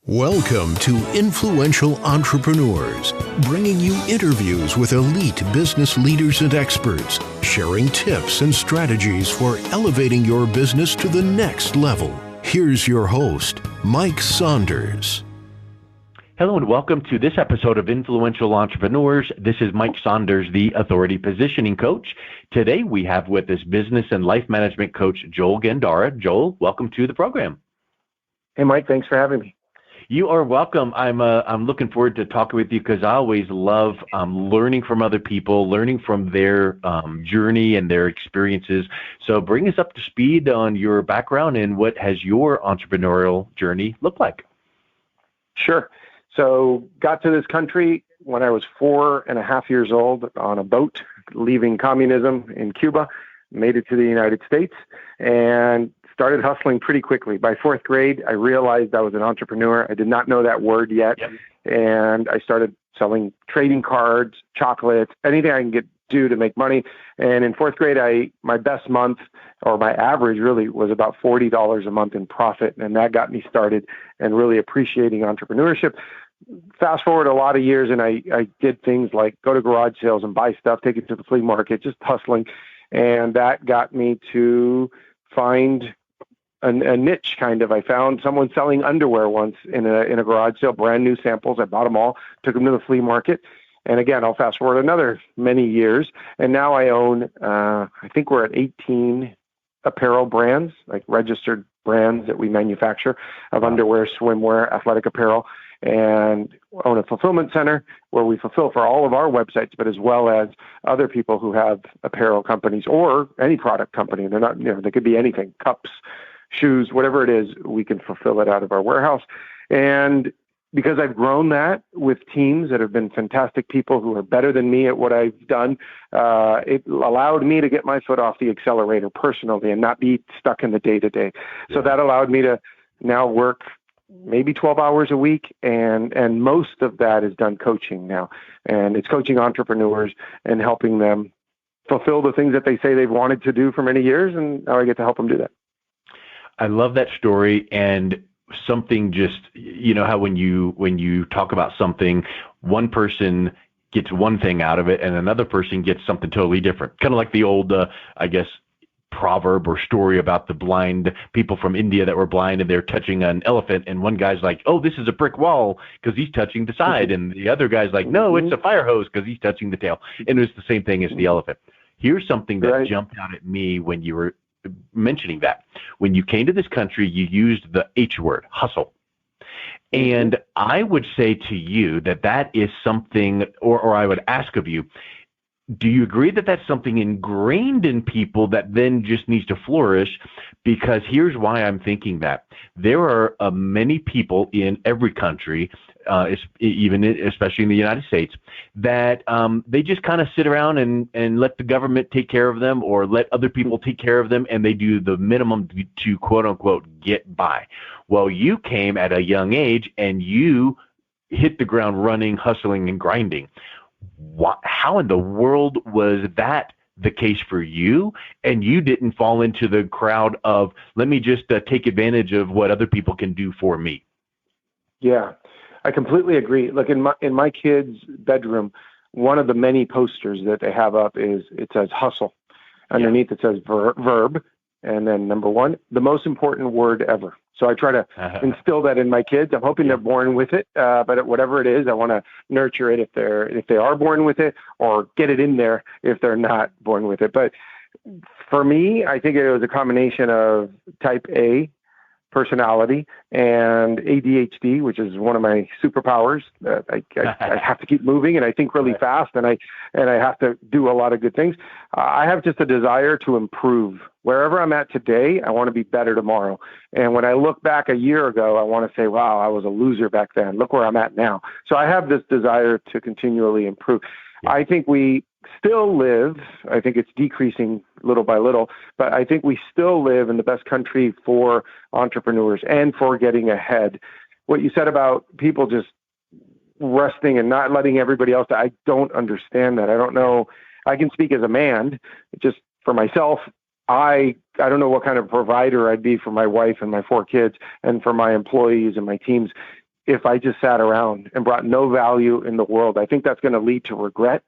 Welcome to Influential Entrepreneurs, bringing you interviews with elite business leaders and experts, sharing tips and strategies for elevating your business to the next level. Here's your host, Mike Saunders. Hello and welcome to this episode of Influential Entrepreneurs. This is Mike Saunders, the Authority Positioning Coach. Today we have with us business and life management coach, Joel Gandara. Joel, welcome to the program. Hey, Mike, thanks for having me. You are welcome. I'm looking forward to talking with you because I always love learning from other people, learning from their journey and their experiences. So bring us up to speed on your background and what has your entrepreneurial journey looked like. Sure. So got to this country when I was 4.5 years old on a boat, leaving communism in Cuba, made it to the United States, and started hustling pretty quickly. By fourth grade, I realized I was an entrepreneur. I did not know that word yet. Yep. And I started selling trading cards, chocolates, anything I can do to make money. And in fourth grade, my best month, or my average really, was about $40 a month in profit. And that got me started and really appreciating entrepreneurship. Fast forward a lot of years, and I did things like go to garage sales and buy stuff, take it to the flea market, just hustling. And that got me to find a niche, kind of. I found someone selling underwear once in a garage sale, brand new samples. I bought them all, took them to the flea market. And again, I'll fast forward another many years. And now I own, I think we're at 18 apparel brands, like registered brands that we manufacture of underwear, swimwear, athletic apparel, and own a fulfillment center where we fulfill for all of our websites, but as well as other people who have apparel companies or any product company. They're not, they could be anything, cups, shoes, whatever it is, we can fulfill it out of our warehouse. And because I've grown that with teams that have been fantastic people who are better than me at what I've done, it allowed me to get my foot off the accelerator personally and not be stuck in the day-to-day. So that allowed me to now work maybe 12 hours a week, and most of that is done coaching now. And it's coaching entrepreneurs and helping them fulfill the things that they say they've wanted to do for many years, and now I get to help them do that. I love that story, and something just, how when you talk about something, one person gets one thing out of it and another person gets something totally different. Kind of like the old, proverb or story about the blind people from India that were blind and they're touching an elephant, and one guy's like, oh, this is a brick wall because he's touching the side, and the other guy's like, no, it's a fire hose because he's touching the tail. And it was the same thing as the elephant. Here's something that jumped out at me when you were mentioning that. When you came to this country, you used the H word, hustle. And I would say to you that is something, or I would ask of you, do you agree that that's something ingrained in people that then just needs to flourish? Because here's why I'm thinking that. There are many people in every country, especially in the United States, that they just kind of sit around and let the government take care of them or let other people take care of them, and they do the minimum to quote-unquote get by. Well, you came at a young age, and you hit the ground running, hustling, and grinding. How in the world was that the case for you, and you didn't fall into the crowd of, let me just take advantage of what other people can do for me? Yeah, I completely agree. Look, in my kids' bedroom, one of the many posters that they have up it says hustle. Underneath it says verb, and then number one, the most important word ever. So I try to instill that in my kids. I'm hoping they're born with it, but whatever it is, I want to nurture it if they are born with it, or get it in there if they're not born with it. But for me, I think it was a combination of type A personality and ADHD, which is one of my superpowers. I have to keep moving, and I think really fast, and I have to do a lot of good things. I have just a desire to improve. Wherever I'm at today, I want to be better tomorrow. And when I look back a year ago, I want to say, wow, I was a loser back then. Look where I'm at now. So I have this desire to continually improve. I think we still live, I think it's decreasing little by little, but I think we still live in the best country for entrepreneurs and for getting ahead. What you said about people just resting and not letting everybody else, I don't understand that. I don't know. I can speak as a man, just for myself. I don't know what kind of provider I'd be for my wife and my 4 kids and for my employees and my teams if I just sat around and brought no value in the world. I think that's going to lead to regret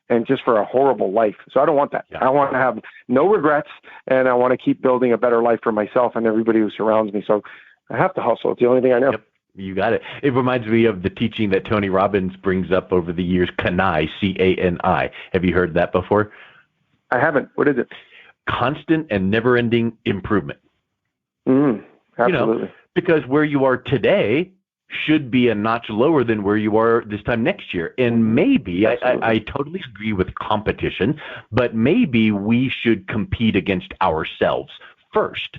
and just for a horrible life. So I don't want that. Yeah. I want to have no regrets, and I want to keep building a better life for myself and everybody who surrounds me. So I have to hustle. It's the only thing I know. Yep. You got it. It reminds me of the teaching that Tony Robbins brings up over the years, CANI, C-A-N-I. Have you heard that before? I haven't. What is it? Constant and never-ending improvement. Absolutely. Because where you are today should be a notch lower than where you are this time next year. And maybe, I totally agree with competition, but maybe we should compete against ourselves first.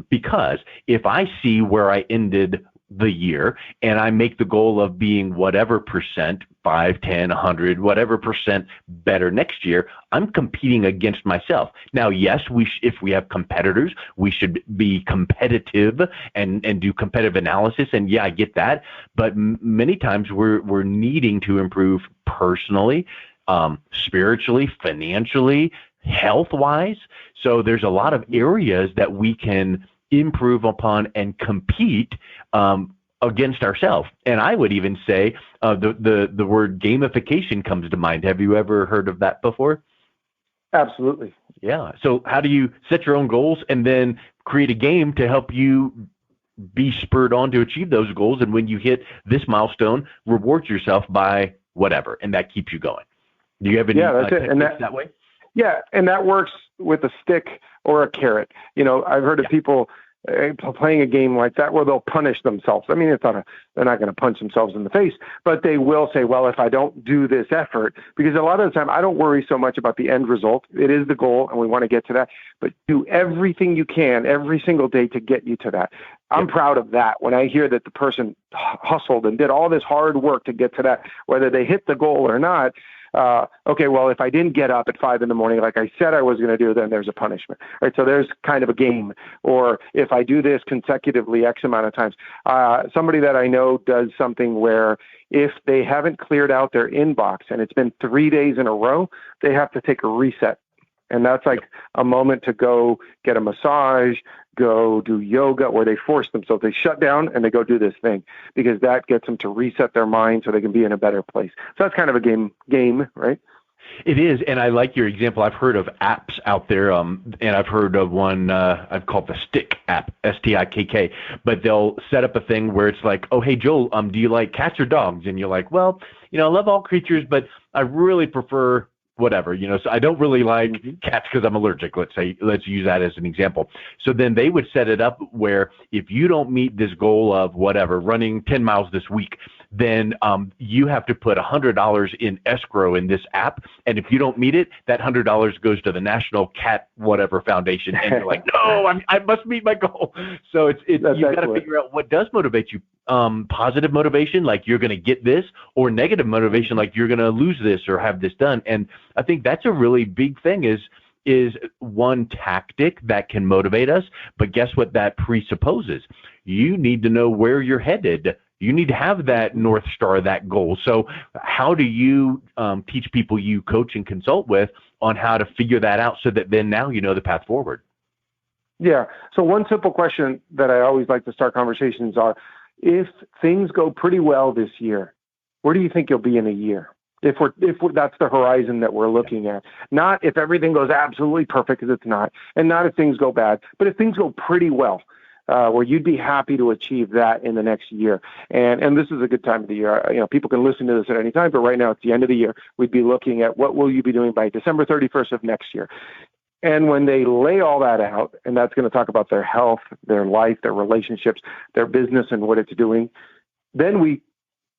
Because if I see where I ended the year and I make the goal of being whatever percent, 5, 10, 100, whatever percent better next year, I'm competing against myself. Now, yes, if we have competitors, we should be competitive and do competitive analysis. And yeah, I get that. But many times we're needing to improve personally, spiritually, financially, health-wise. So there's a lot of areas that we can improve upon and compete against ourselves. And I would even say the word gamification comes to mind. Have you ever heard of that before? Absolutely. Yeah. So how do you set your own goals and then create a game to help you be spurred on to achieve those goals? And when you hit this milestone, reward yourself by whatever, and that keeps you going. Do you have any techniques that way? Yeah, and that works with a stick or a carrot. I've heard of people playing a game like that where they'll punish themselves. I mean, they're not going to punch themselves in the face, but they will say, well, if I don't do this effort, because a lot of the time I don't worry so much about the end result. It is the goal, and we want to get to that, but do everything you can every single day to get you to that. I'm proud of that when I hear that the person hustled and did all this hard work to get to that, whether they hit the goal or not. Okay, well, if I didn't get up at 5 a.m, like I said I was going to do, then there's a punishment, right? So there's kind of a game. Or if I do this consecutively X amount of times, somebody that I know does something where if they haven't cleared out their inbox and it's been 3 days in a row, they have to take a reset. And that's like a moment to go get a massage, go do yoga, where they force themselves. They shut down and they go do this thing because that gets them to reset their mind so they can be in a better place. So that's kind of a game, right? It is, and I like your example. I've heard of apps out there, and I've heard of one I've called the Stick app, STIKK. But they'll set up a thing where it's like, oh, hey, Joel, do you like cats or dogs? And you're like, well, I love all creatures, but I really prefer whatever, so I don't really like cats because I'm allergic. Let's use that as an example. So then they would set it up where if you don't meet this goal of whatever, running 10 miles this week, then you have to put $100 in escrow in this app. And if you don't meet it, that $100 goes to the National Cat Whatever Foundation. And you're like, no, I must meet my goal. So you've got to figure out what does motivate you. Positive motivation, like you're going to get this, or negative motivation, like you're going to lose this or have this done. And I think that's a really big thing is one tactic that can motivate us. But guess what that presupposes? You need to know where you're headed. You need to have that North Star, that goal. So how do you teach people you coach and consult with on how to figure that out so that then now you know the path forward? Yeah. So one simple question that I always like to start conversations are, if things go pretty well this year, where do you think you'll be in a year? If that's the horizon that we're looking at, not if everything goes absolutely perfect, because it's not, and not if things go bad, but if things go pretty well, where you'd be happy to achieve that in the next year. And this is a good time of the year. People can listen to this at any time, but right now it's the end of the year. We'd be looking at what will you be doing by December 31st of next year. And when they lay all that out, and that's going to talk about their health, their life, their relationships, their business, and what it's doing, then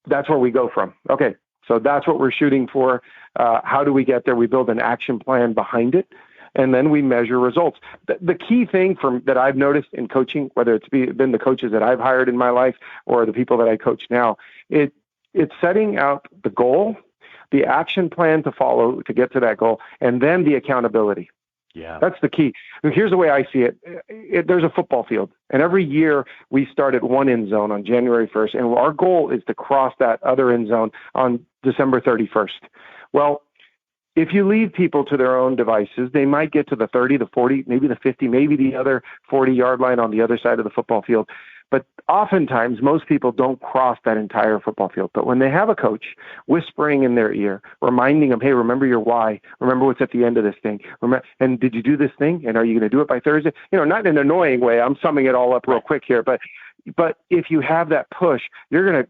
that's where we go from. Okay, so that's what we're shooting for. How do we get there? We build an action plan behind it, and then we measure results. The key thing that I've noticed in coaching, whether it's been the coaches that I've hired in my life or the people that I coach now, it's setting out the goal, the action plan to follow to get to that goal, and then the accountability. Yeah, that's the key. Here's the way I see it. There's a football field, and every year we start at one end zone on January 1st, and our goal is to cross that other end zone on December 31st. Well, if you leave people to their own devices, they might get to the 30, the 40, maybe the 50, maybe the other 40-yard line on the other side of the football field. But oftentimes, most people don't cross that entire football field. But when they have a coach whispering in their ear, reminding them, hey, remember your why, remember what's at the end of this thing, and did you do this thing, and are you going to do it by Thursday? Not in an annoying way. I'm summing it all up real quick here, but if you have that push, you're going to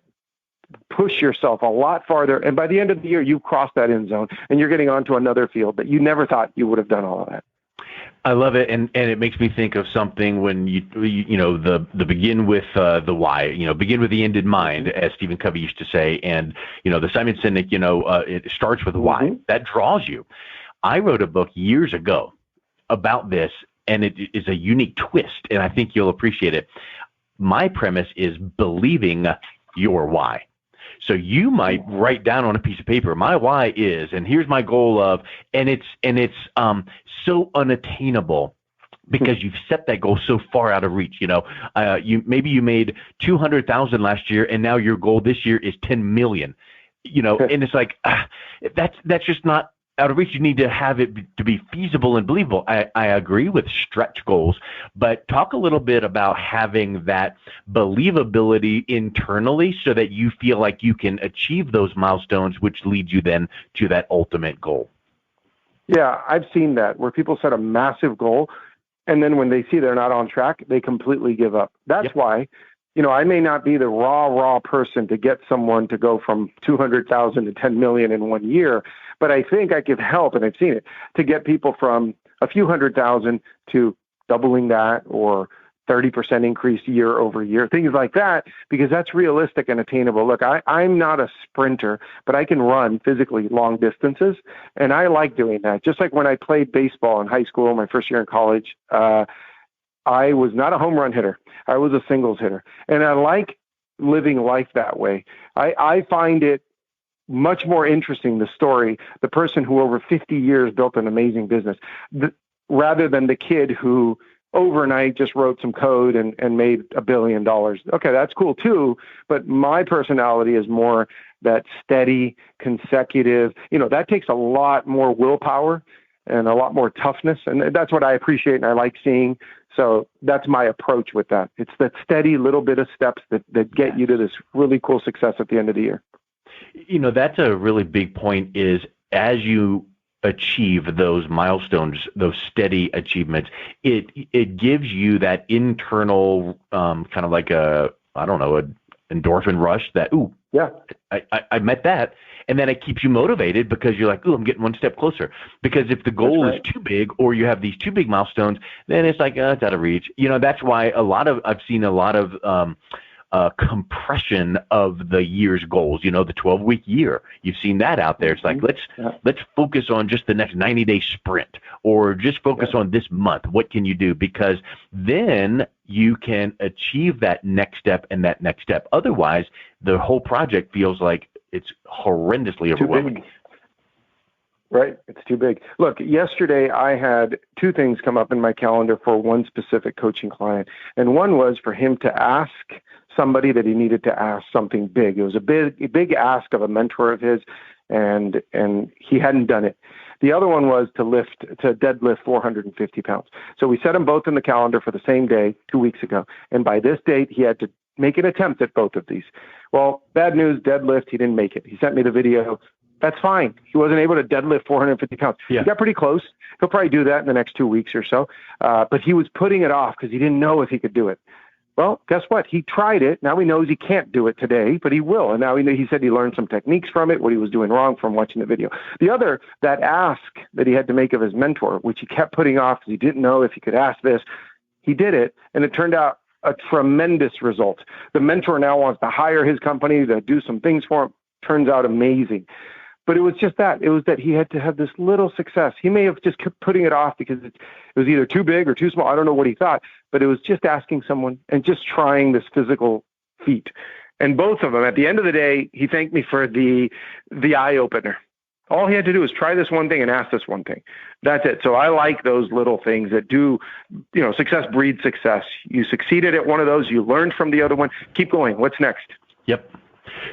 push yourself a lot farther. And by the end of the year, you've crossed that end zone and you're getting onto another field that you never thought you would have done all of that. I love it, and it makes me think of something when the begin with the why, begin with the end in mind, as Stephen Covey used to say, and the Simon Sinek, it starts with why. That draws you. I wrote a book years ago about this, and it is a unique twist, and I think you'll appreciate it. My premise is believing your why. So you might write down on a piece of paper, my why is, and here's my goal of, and it's so unattainable because you've set that goal so far out of reach. Maybe you made 200,000 last year, and now your goal this year is 10 million. And it's like that's just not out of reach. You need to have it to be feasible and believable. I agree with stretch goals, but talk a little bit about having that believability internally so that you feel like you can achieve those milestones, which leads you then to that ultimate goal. Yeah, I've seen that where people set a massive goal, and then when they see they're not on track, they completely give up. That's why, I may not be the raw person to get someone to go from 200,000 to 10 million in 1 year, but I think I could help, and I've seen it, to get people from a few 100,000 to doubling that or 30% increase year over year, things like that, because that's realistic and attainable. Look, I'm not a sprinter, but I can run physically long distances, and I like doing that. Just like when I played baseball in high school, my first year in college, I was not a home run hitter. I was a singles hitter, and I like living life that way. I find it much more interesting, the story, the person who over 50 years built an amazing business, rather than the kid who overnight just wrote some code and made $1 billion. Okay, that's cool too, but my personality is more that steady, consecutive, that takes a lot more willpower and a lot more toughness, and that's what I appreciate and I like seeing. So that's my approach with that. It's that steady little bit of steps that get you to this really cool success at the end of the year. That's a really big point, is as you achieve those milestones, those steady achievements, it gives you that internal kind of like an endorphin rush that, I met that. And then it keeps you motivated because you're like, I'm getting one step closer. Because if the goal is too big, or you have these too big milestones, then it's like, it's out of reach. That's why I've seen a lot of compression of the year's goals, the 12-week year. You've seen that out there. It's like, let's focus on just the next 90-day sprint, or just focus on this month. What can you do? Because then you can achieve that next step and that next step. Otherwise, the whole project feels like it's horrendously overwhelming. Right. It's too big. Look, yesterday I had two things come up in my calendar for one specific coaching client. And one was for him to ask somebody that he needed to ask something big. It was a big ask of a mentor of his, and he hadn't done it. The other one was to deadlift 450 pounds. So we set them both in the calendar for the same day 2 weeks ago. And by this date, he had to make an attempt at both of these. Well, bad news, deadlift, he didn't make it. He sent me the video. That's fine. He wasn't able to deadlift 450 pounds. Yeah. He got pretty close. He'll probably do that in the next 2 weeks or so. But he was putting it off because he didn't know if he could do it. Well, guess what? He tried it. Now he knows he can't do it today, but he will. And now he said he learned some techniques from it, what he was doing wrong from watching the video. The other, that ask that he had to make of his mentor, which he kept putting off because he didn't know if he could ask this, he did it, and it turned out a tremendous result. The mentor now wants to hire his company to do some things for him. Turns out amazing. But it was just that. It was that he had to have this little success. He may have just kept putting it off because it was either too big or too small. I don't know what he thought, but it was just asking someone and just trying this physical feat. And both of them, at the end of the day, he thanked me for the eye opener. All he had to do was try this one thing and ask this one thing. That's it. So I like those little things that do, success breeds success. You succeeded at one of those. You learned from the other one. Keep going. What's next? Yep.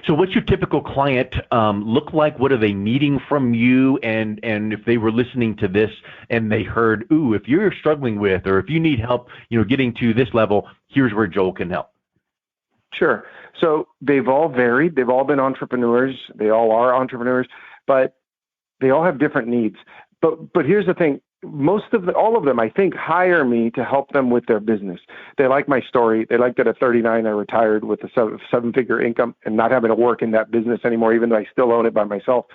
So what's your typical client look like? What are they needing from you? And if they were listening to this and they heard, if you're struggling with, or if you need help, getting to this level, here's where Joel can help. Sure. So they've all varied. They've all been entrepreneurs. They all are entrepreneurs, but they all have different needs. But here's the thing. All of them, I think, hire me to help them with their business. They like my story. They like that at 39, I retired with a seven-figure income and not having to work in that business anymore, even though I still own it by myself.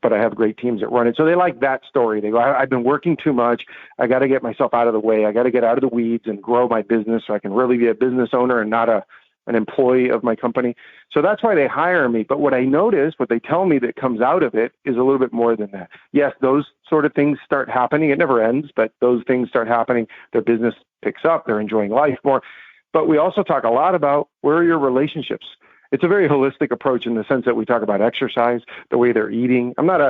But I have great teams that run it. So they like that story. They go, I've been working too much. I got to get myself out of the way. I got to get out of the weeds and grow my business so I can really be a business owner and not an employee of my company. So that's why they hire me. But what I notice, what they tell me that comes out of it is a little bit more than that. Yes, those sort of things start happening. It never ends, but those things start happening. Their business picks up. They're enjoying life more. But we also talk a lot about where are your relationships. It's a very holistic approach in the sense that we talk about exercise, the way they're eating. I'm not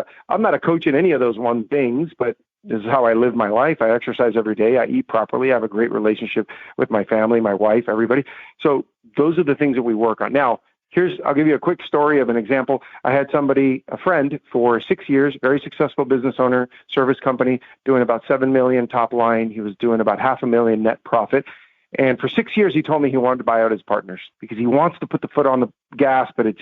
a coach in any of those one things, but this is how I live my life. I exercise every day. I eat properly. I have a great relationship with my family, my wife, everybody. So those are the things that we work on. Now, I'll give you a quick story of an example. I had a friend for 6 years, very successful business owner, service company, doing about 7 million top line. He was doing about $500,000 net profit. And for 6 years, he told me he wanted to buy out his partners because he wants to put the foot on the gas, but it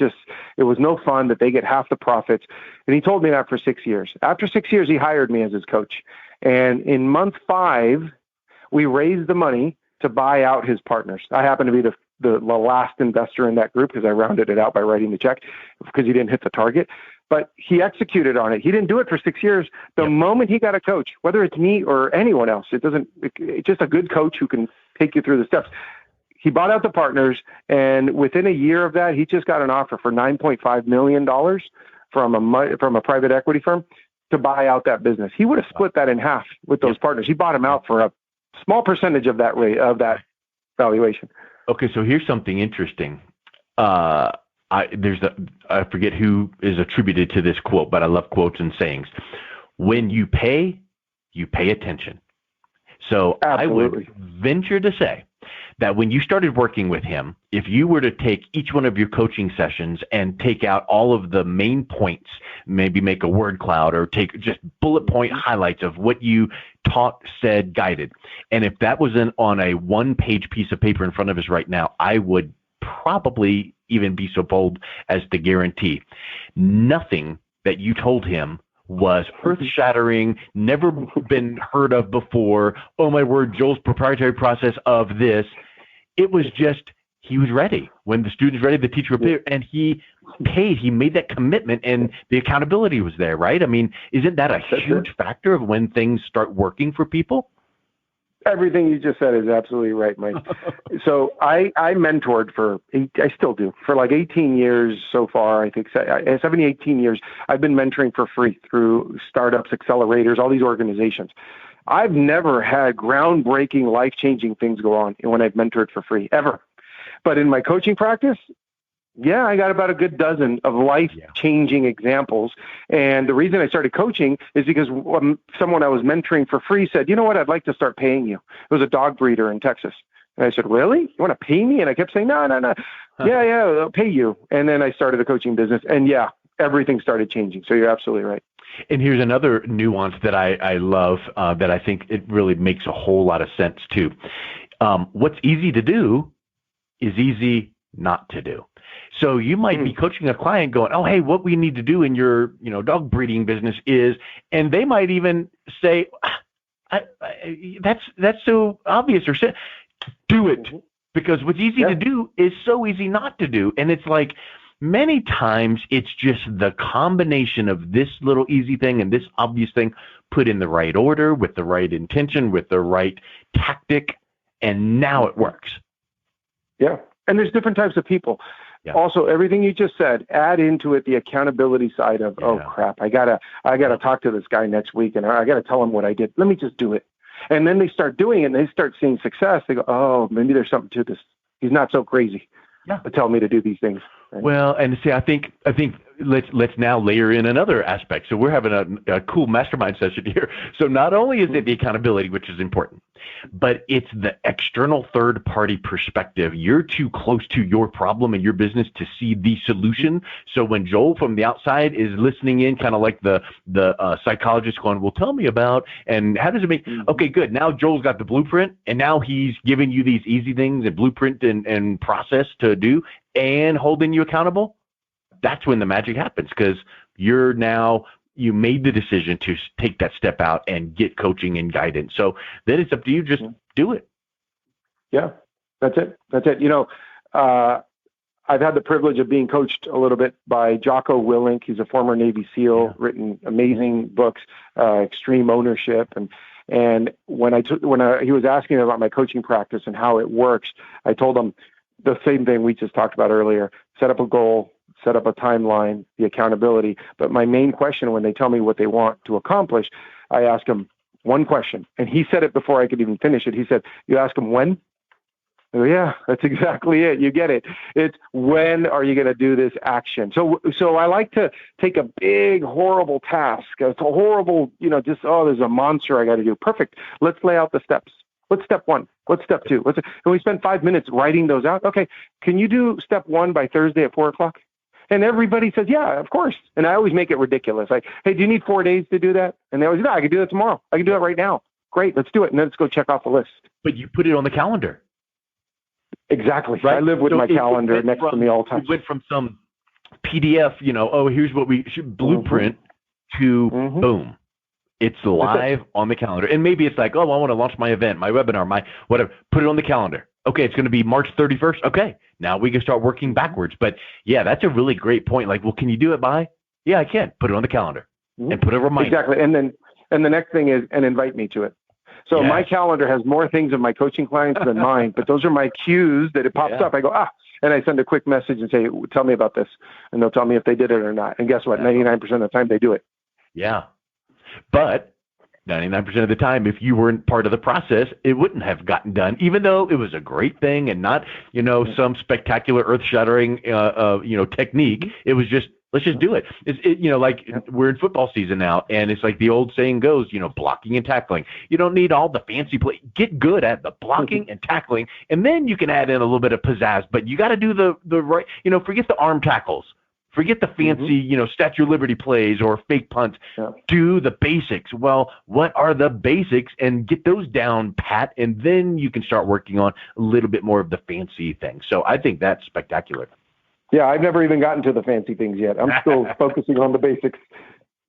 was no fun that they get half the profits. And he told me that for 6 years. After 6 years, he hired me as his coach. And in month 5, we raised the money to buy out his partners. I happen to be the last investor in that group because I rounded it out by writing the check because he didn't hit the target. But he executed on it. He didn't do it for 6 years. The moment he got a coach, whether it's me or anyone else, it's just a good coach who can take you through the steps. He bought out the partners, and within a year of that, he just got an offer for $9.5 million from a private equity firm to buy out that business. He would have split that in half with those partners. He bought him out for a small percentage of that rate, of that valuation. Okay, so here's something interesting. I forget who is attributed to this quote, but I love quotes and sayings. When you pay attention. So Absolutely. I would venture to say that when you started working with him, if you were to take each one of your coaching sessions and take out all of the main points, maybe make a word cloud or take just bullet point highlights of what you taught, said, guided. And if that was on a one-page piece of paper in front of us right now, I would probably even be so bold as to guarantee nothing that you told him was earth-shattering, never been heard of before. Oh, my word, Joel's proprietary process of this. It was just, he was ready. When the student's ready, the teacher will pay, and he paid. He made that commitment, and the accountability was there, right? I mean, isn't that a huge factor of when things start working for people? Everything you just said is absolutely right, Mike. So I mentored I still do, for like 18 years so far, I think 18 years. I've been mentoring for free through startups, accelerators, all these organizations. I've never had groundbreaking, life-changing things go on when I've mentored for free, ever. But in my coaching practice, I got about a good dozen of life-changing examples. And the reason I started coaching is because someone I was mentoring for free said, you know what, I'd like to start paying you. It was a dog breeder in Texas. And I said, really? You want to pay me? And I kept saying, no. Yeah, I'll pay you. And then I started a coaching business. And everything started changing. So you're absolutely right. And here's another nuance that I love that I think it really makes a whole lot of sense too. What's easy to do is easy not to do. So you might be coaching a client going, oh, hey, what we need to do in your, dog breeding business is, and they might even say, that's so obvious, or do it, because what's easy to do is so easy not to do. And it's like, many times it's just the combination of this little easy thing and this obvious thing put in the right order, with the right intention, with the right tactic, and now it works. Yeah. And there's different types of people. Yeah. Also, everything you just said, add into it the accountability side of, oh crap, I gotta talk to this guy next week, and I gotta tell him what I did. Let me just do it. And then they start doing it, and they start seeing success. They go, oh, maybe there's something to this. He's not so crazy. But tell me to do these things. Right? Well, and see, I think let's now layer in another aspect. So we're having a cool mastermind session here. So not only is it the accountability, which is important, but it's the external third party perspective. You're too close to your problem and your business to see the solution. So when Joel from the outside is listening in, kind of like the psychologist going, well, tell me about, and how does it make, okay, good. Now Joel's got the blueprint, and now he's giving you these easy things and blueprint and process to do and holding you accountable. That's when the magic happens, because you made the decision to take that step out and get coaching and guidance. So then it's up to you. Just do it. Yeah, that's it. I've had the privilege of being coached a little bit by Jocko Willink. He's a former Navy SEAL, written amazing books, Extreme Ownership. And when he was asking about my coaching practice and how it works, I told him the same thing we just talked about earlier: set up a goal, set up a timeline, the accountability. But my main question when they tell me what they want to accomplish, I ask them one question. And he said it before I could even finish it. He said, you ask them when? I go, yeah, that's exactly it. You get it. It's when are you going to do this action? So I like to take a big, horrible task. It's a horrible, there's a monster I got to do. Perfect. Let's lay out the steps. What's step one? What's step two? And we spend 5 minutes writing those out. Okay, can you do step one by Thursday at 4:00? And everybody says, yeah, of course. And I always make it ridiculous. Like, hey, do you need 4 days to do that? And they always, no, I can do that tomorrow. I can do that right now. Great, let's do it. And then let's go check off the list. But you put it on the calendar. Exactly. Right? I live with my calendar next to me all the time. We went from some PDF, here's what we should blueprint to boom. It's live on the calendar. And maybe it's like, I want to launch my event, my webinar, my whatever. Put it on the calendar. Okay, it's going to be March 31st. Okay, now we can start working backwards. But yeah, that's a really great point. Like, well, can you do it by? Yeah, I can. Put it on the calendar and put a reminder. Exactly. And the next thing is, and invite me to it. So my calendar has more things of my coaching clients than mine, but those are my cues that it pops up. I go, and I send a quick message and say, tell me about this. And they'll tell me if they did it or not. And guess what? 99% of the time they do it. Yeah. But 99% of the time, if you weren't part of the process, it wouldn't have gotten done, even though it was a great thing and not, some spectacular earth-shattering, technique. It was just, let's just do it. We're in football season now, and it's like the old saying goes, blocking and tackling. You don't need all the fancy play. Get good at the blocking and tackling, and then you can add in a little bit of pizzazz. But you got to do the right, forget the arm tackles. Forget the fancy, Statue of Liberty plays or fake punts. Yeah. Do the basics. Well, what are the basics? And get those down pat, and then you can start working on a little bit more of the fancy things. So I think that's spectacular. Yeah, I've never even gotten to the fancy things yet. I'm still focusing on the basics.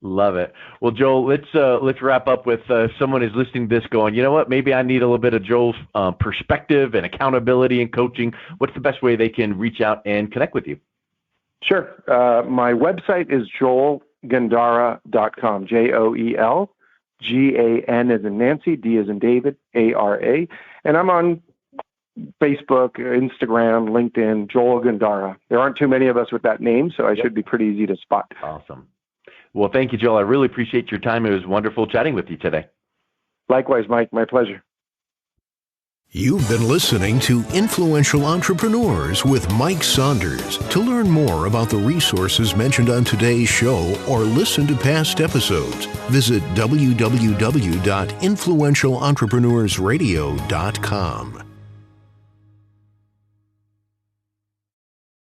Love it. Well, Joel, let's wrap up with someone who's listening to this going, you know what, maybe I need a little bit of Joel's perspective and accountability and coaching. What's the best way they can reach out and connect with you? Sure. My website is joelgandara.com, JoelGan as in Nancy, D as in David, ARA. And I'm on Facebook, Instagram, LinkedIn, Joel Gandara. There aren't too many of us with that name, so I should be pretty easy to spot. Awesome. Well, thank you, Joel. I really appreciate your time. It was wonderful chatting with you today. Likewise, Mike. My pleasure. You've been listening to Influential Entrepreneurs with Mike Saunders. To learn more about the resources mentioned on today's show or listen to past episodes, visit www.influentialentrepreneursradio.com.